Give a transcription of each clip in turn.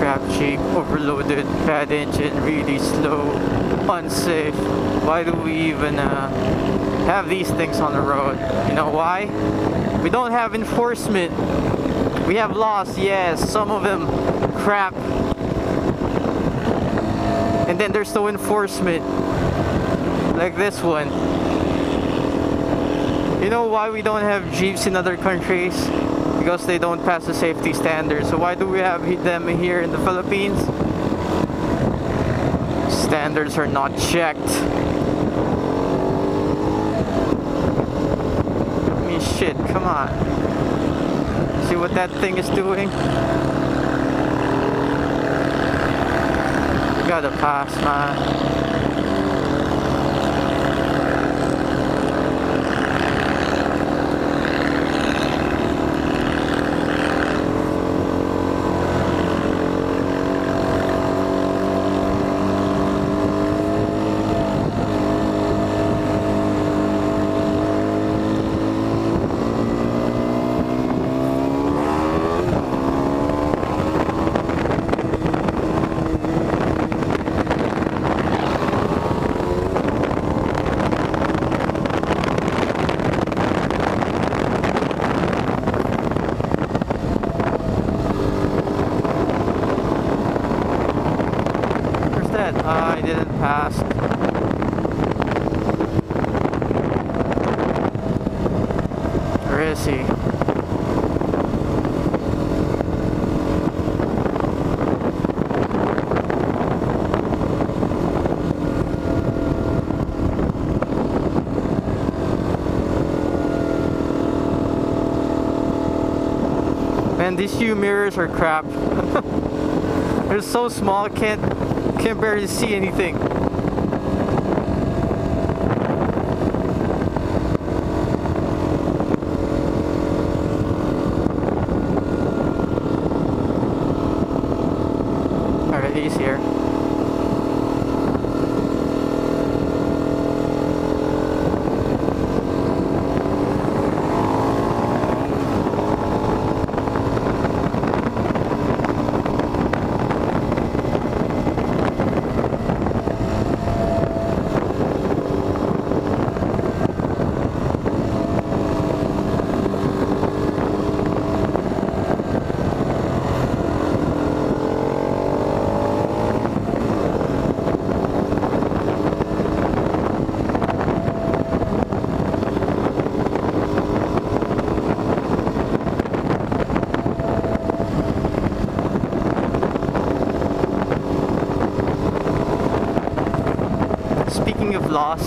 crap Jeep, overloaded, bad engine, really slow, unsafe. Why do we even have these things on the road? You know why? We don't have enforcement. We have laws, yes, some of them crap. And then there's no enforcement. Like this one. You know why we don't have Jeeps in other countries? Because they don't pass the safety standards. So why do we have them here in the Philippines? Standards are not checked. I mean, shit, come on. See what that thing is doing? You gotta pass, man. I didn't pass. Where is he? Man, these U mirrors are crap. They're so small, I can't barely see anything. Alright, he's here. Speaking of laws,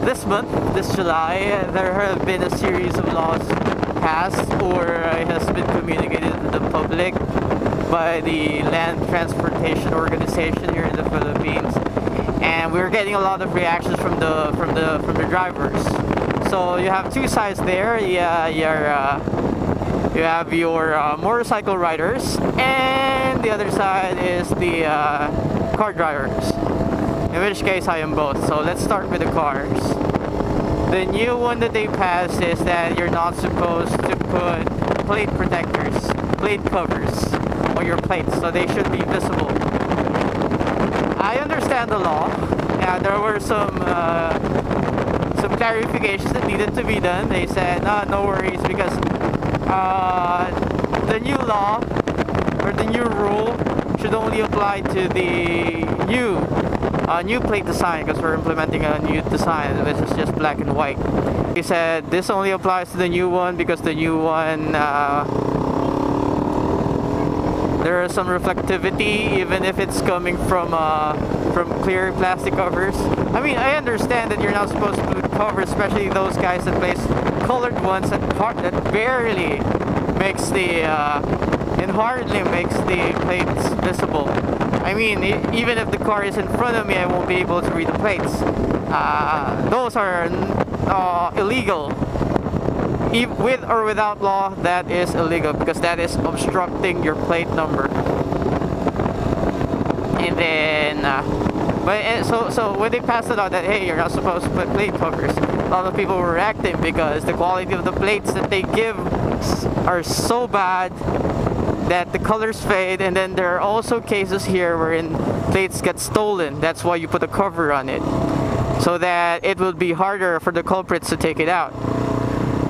this month, this July, there have been a series of laws passed or has been communicated to the public by the Land Transportation Organization here in the Philippines, and we're getting a lot of reactions from the drivers. So you have two sides there. Yeah, you have your motorcycle riders, and the other side is the car drivers. In which case I am both. So let's start with the cars. The new one that they passed is that you're not supposed to put plate protectors, plate covers on your plates, so they should be visible. I understand the law. Yeah, there were some clarifications that needed to be done. They said, no worries, because the new law or the new rule should only apply to the new plate design, because we're implementing a new design which is just black and white. He said this only applies to the new one because the new one there is some reflectivity even if it's coming from clear plastic covers. I mean, I understand that you're not supposed to put covers, especially those guys that place colored ones that barely makes the and hardly makes the plates visible. I mean, even if the car is in front of me, I won't be able to read the plates. Those are illegal. With or without law, that is illegal because that is obstructing your plate number. And then, so when they passed it out that, hey, you're not supposed to put plate covers, a lot of people were reacting because the quality of the plates that they give are so bad that the colors fade, and then there are also cases here wherein plates get stolen. That's why you put a cover on it, so that it will be harder for the culprits to take it out.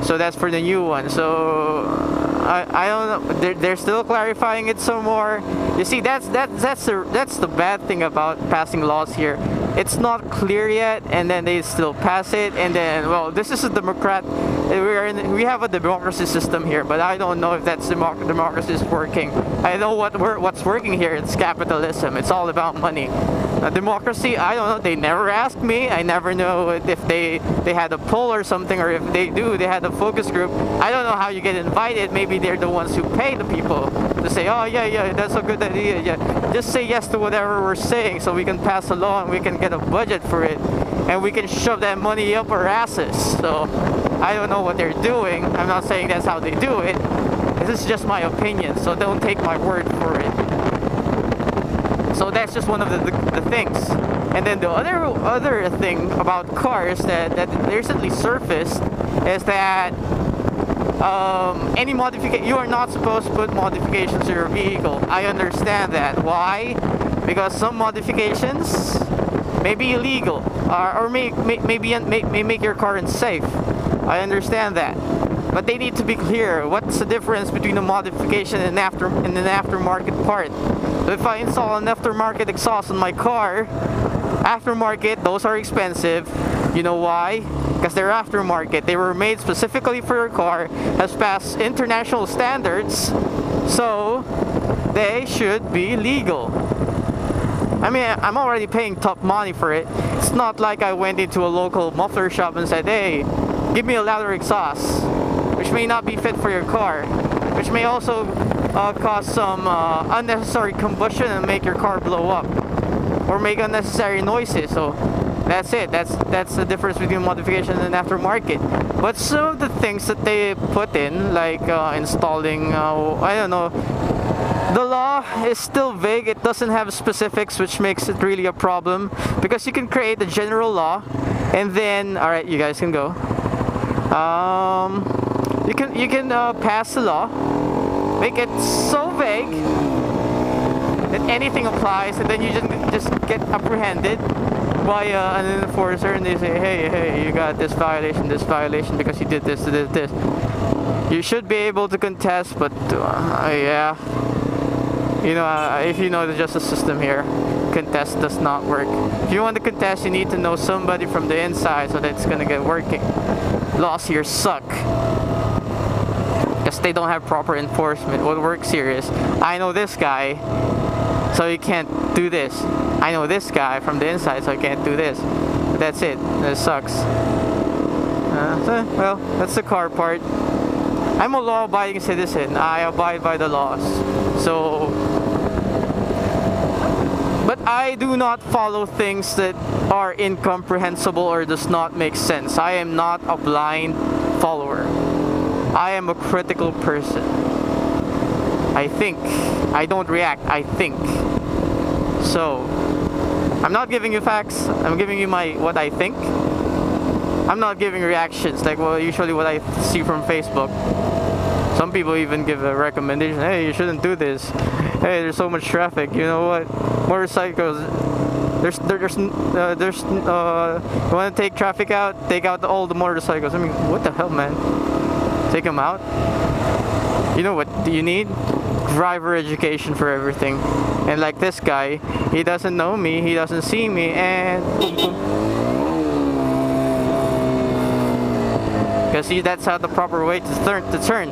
So that's for the new one. So I don't know. They're still clarifying it some more. You see, that's the bad thing about passing laws here. It's not clear yet, and then they still pass it, and then, well, this is a Democrat. We have a democracy system here, but I don't know if that's democracy is working. I know what's working here. It's capitalism. It's all about money. Democracy, I don't know. They never asked me. I never know if they had a poll or something, or if they do, they had a focus group. I don't know how you get invited. Maybe they're the ones who pay the people to say, oh yeah, that's a good idea. Yeah, just say yes to whatever we're saying, so we can pass a law and we can get a budget for it, and we can shove that money up our asses. So I don't know what they're doing. I'm not saying that's how they do it. This is just my opinion, so don't take my word for it. So that's just one of the things. And then the other thing about cars that recently surfaced is that any modification, you are not supposed to put modifications to your vehicle. I understand that. Why? Because some modifications may be illegal, or may make your car unsafe. I understand that. But they need to be clear. What's the difference between a modification and an aftermarket part? So if I install an aftermarket exhaust on my car, aftermarket, those are expensive. You know why? Because they're aftermarket. They were made specifically for your car, has passed international standards, so they should be legal. I mean, I'm already paying top money for it. It's not like I went into a local muffler shop and said, hey, give me a louder exhaust, which may not be fit for your car, which may also cause some unnecessary combustion and make your car blow up, or make unnecessary noises. So that's it. That's the difference between modification and aftermarket. But some of the things that they put in, like installing, I don't know, the law is still vague. It doesn't have specifics, which makes it really a problem, because you can create a general law, and then, all right, you guys can go. You can pass the law, make it so vague that anything applies, and then you just get apprehended by an enforcer, and they say, hey, you got this violation because you did this. You should be able to contest, but yeah, you know, if you know the justice system here, contest does not work. If you want to contest, you need to know somebody from the inside so that it's gonna get working. Laws here suck because they don't have proper enforcement. What works here is, I know this guy, so you can't do this. I know this guy from the inside, so I can't do this. But that's it. That sucks. Well, that's the car part. I'm a law-abiding citizen. I abide by the laws. So, but I do not follow things that are incomprehensible or does not make sense. I am not a blind follower. I am a critical person. I think. I don't react. I think. So, I'm not giving you facts. I'm giving you what I think. I'm not giving reactions like usually what I see from Facebook. Some people even give a recommendation. Hey, you shouldn't do this. Hey, there's so much traffic. You know what? Motorcycles. You want to take traffic out? Take out all the motorcycles. I mean, what the hell, man? Take them out. You know what you need? Driver education for everything. And like this guy, he doesn't know me, he doesn't see me, and boom, boom. Because see, that's how the proper way to turn.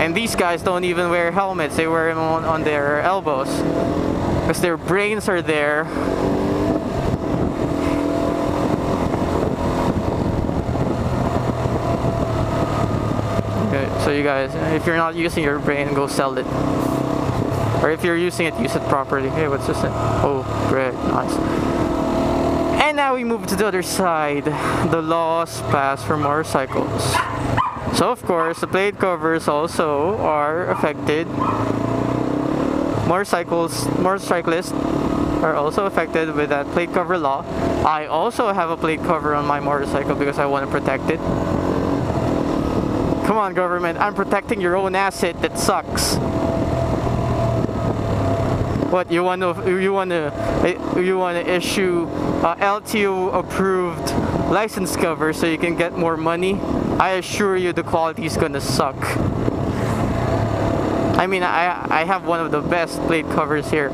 And these guys don't even wear helmets, they wear them on their elbows. Because their brains are there. Okay, so you guys, if you're not using your brain, go sell it. Or if you're using it, use it properly. Hey, what's this thing? Oh, great, nice. And now we move to the other side. The laws passed for motorcycles. So of course, the plate covers also are affected. Motorcyclists are also affected with that plate cover law. I also have a plate cover on my motorcycle because I want to protect it. Come on, government, I'm protecting your own asset that sucks. What you want to issue LTO approved license cover so you can get more money? I assure you the quality is gonna suck. I mean, I have one of the best plate covers here.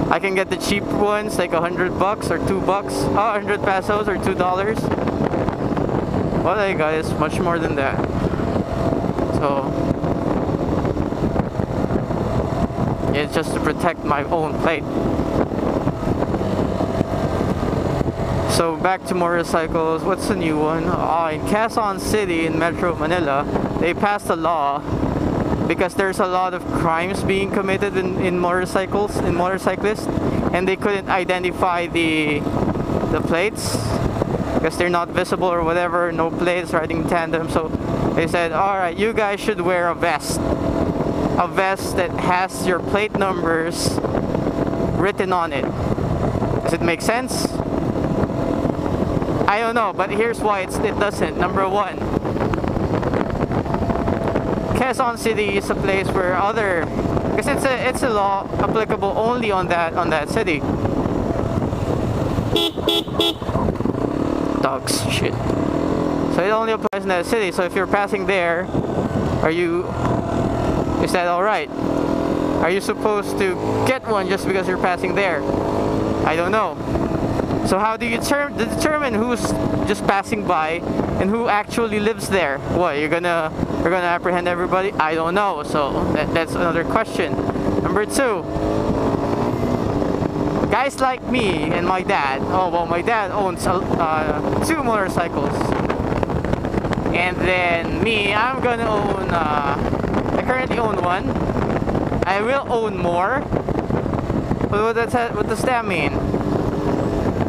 I can get the cheap ones like $100 or $2, 100 pesos or $2. What I got is much more than that. So it's just to protect my own plate. So back to motorcycles. What's the new one? In Quezon City in Metro Manila, they passed a law because there's a lot of crimes being committed in motorcyclists, and they couldn't identify the plates because they're not visible or whatever, no plates riding in tandem. So they said, alright, you guys should wear a vest that has your plate numbers written on it. Does it make sense? I don't know, but here's why it doesn't. Number one, Quezon City is a place where because it's a law applicable only on that city. Dogs, shit. So it only applies in that city. So if you're passing there, is that alright? Are you supposed to get one just because you're passing there? I don't know. So how do you determine who's just passing by and who actually lives there? What, you're gonna apprehend everybody? I don't know. So that's another question. Number two, guys like me and my dad. Oh well, my dad owns 2 motorcycles, and then me, I'm gonna own. I currently own 1. I will own more. What does that mean?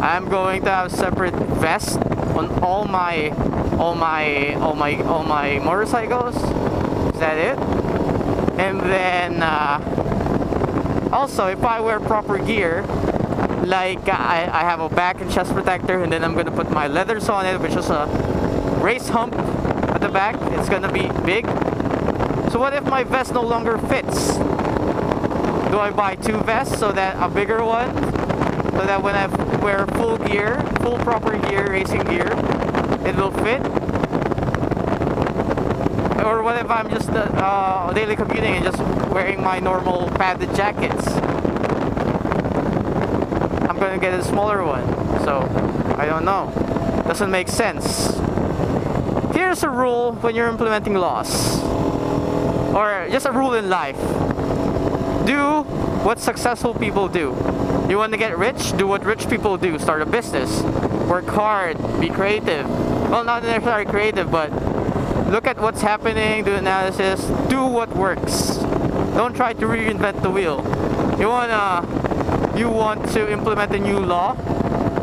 I'm going to have separate vests on all my motorcycles. Is that it? And then also, if I wear proper gear, like I have a back and chest protector, and then I'm gonna put my leathers on it, which is a race hump at the back. It's gonna be big. So what if my vest no longer fits? Do I buy 2 vests so that a bigger one, so that when I wear full proper gear, racing gear, it will fit? Or what if I'm just daily commuting and just wearing my normal padded jackets? I'm gonna get a smaller one. So I don't know. Doesn't make sense. Here's a rule when you're implementing laws, or just a rule in life. Do what successful people do. You want to get rich? Do what rich people do. Start a business. Work hard. Be creative. Well, not necessarily creative, but look at what's happening. Do analysis. Do what works. Don't try to reinvent the wheel. You want to implement a new law?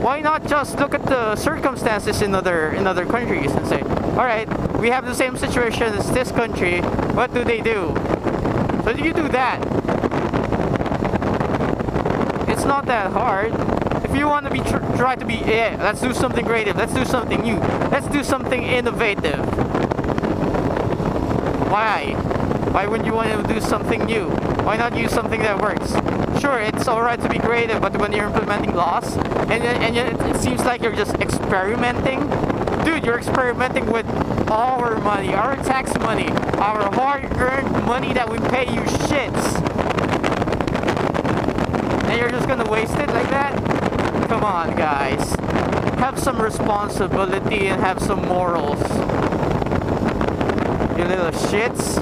Why not just look at the circumstances in other countries and say, all right, we have the same situation as this country. What do they do? So you do that. It's not that hard. If you want to try to be, let's do something creative. Let's do something new. Let's do something innovative. Why? Why wouldn't you want to do something new? Why not use something that works? Sure, it's alright to be creative, but when you're implementing laws, and it seems like you're just experimenting. Dude, you're experimenting with our money, our tax money, our hard-earned money that we pay you shits. And you're just gonna waste it like that? Come on, guys. Have some responsibility and have some morals. You little shits.